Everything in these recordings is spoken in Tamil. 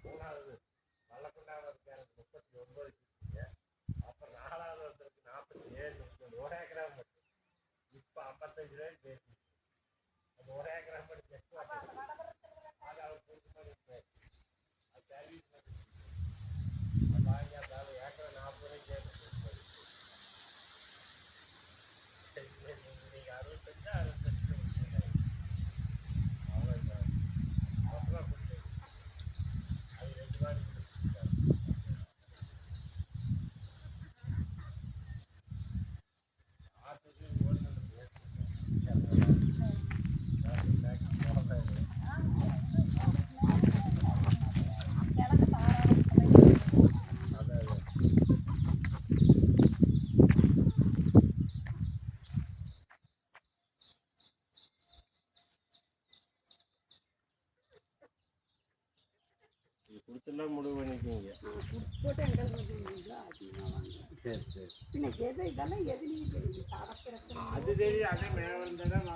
மூணாவது வல்லக்குண்டாவில் இருக்காருக்கு 39 கிலோமீட்டருங்க. அப்புறம் நாலாவது ஒருத்தருக்கு 47 1 ஏக்கரா மட்டும் இப்போ 55 ரூபாய்க்கு பேசி அந்த 1 ஏக்கரா மட்டும் செக் அது அவர் கொடுத்து அது சர்வீஸ் வாங்கி அந்த ஏக்கரை 40 ரூபாய்க்கு கேட்டு நீங்கள் 65 அவ்வளோ அப்புறம் கொடுத்து அது 2 ரூபாய் ஆற்றுக்கு ஓடுறது கொடுத்துலாம் முடிவு பண்ணிக்கோங்க. சரி சரி அது தெரியும். அதே மேலே வந்தால்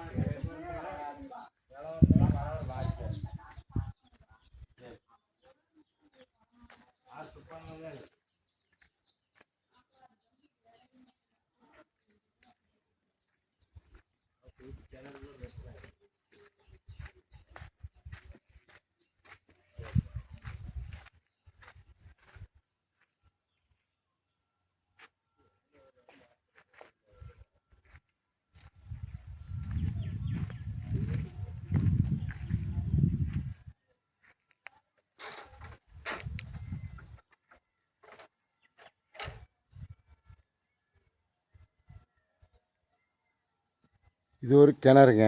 இது ஒரு கிணறுங்க.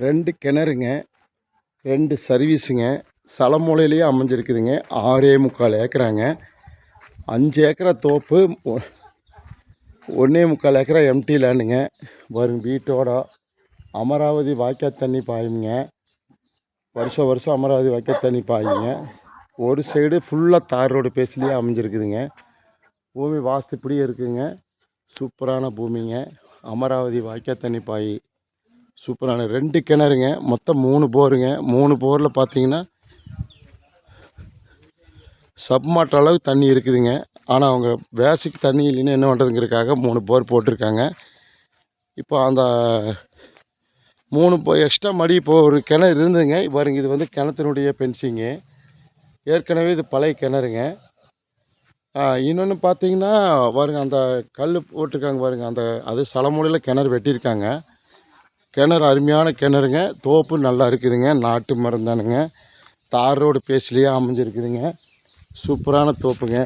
ரெண்டு கிணறுங்க, 2 சர்வீஸுங்க. சலமூலையிலேயே அமைஞ்சிருக்குதுங்க. 6.25 ஏக்கராங்க. 5 ஏக்கரா தோப்பு, 1.25 ஏக்கரா எம்டி லேண்டுங்க. வரும் வீட்டோட அமராவதி வாய்க்கால் தண்ணி பாயுங்க. வருஷம் வருஷம் அமராவதி வாய்க்கால் தண்ணி பாயுங்க. ஒரு சைடு ஃபுல்லாக தார் ரோடு பேஸ்லேயே அமைஞ்சிருக்குதுங்க. பூமி வாஸ்து இப்படியே இருக்குதுங்க. சூப்பரான பூமிங்க. அமராவதி வாய்க்கால் தண்ணி பாய் சூப்பரான 2 கிணறுங்க. மொத்தம் 3 போருங்க. 3 போரில் பார்த்தீங்கன்னா சப்மாற்ற அளவுக்கு தண்ணி இருக்குதுங்க. ஆனால் அவங்க பேசிக் தண்ணி இல்லைன்னு என்ன பண்ணுறதுங்கிறதுக்காக 3 போர் போட்டிருக்காங்க. இப்போ அந்த 3 எக்ஸ்ட்ரா மடி இப்போ ஒரு கிணறு இருந்துங்க. பாருங்க, இது வந்து கிணத்தினுடைய பென்சிங்கு. ஏற்கனவே இது பழைய கிணறுங்க. இன்னொன்று பார்த்தீங்கன்னா பாருங்க, அந்த கல் போட்டிருக்காங்க பாருங்க, அந்த அது சலமூலையில் கிணறு வெட்டியிருக்காங்க. கிணறு அருமையான கிணறுங்க. தோப்பு நல்லா இருக்குதுங்க. நாட்டு மரம் தானுங்க. தார் ரோடு பேஸ்லேயே அமைஞ்சிருக்குதுங்க. சூப்பரான தோப்புங்க.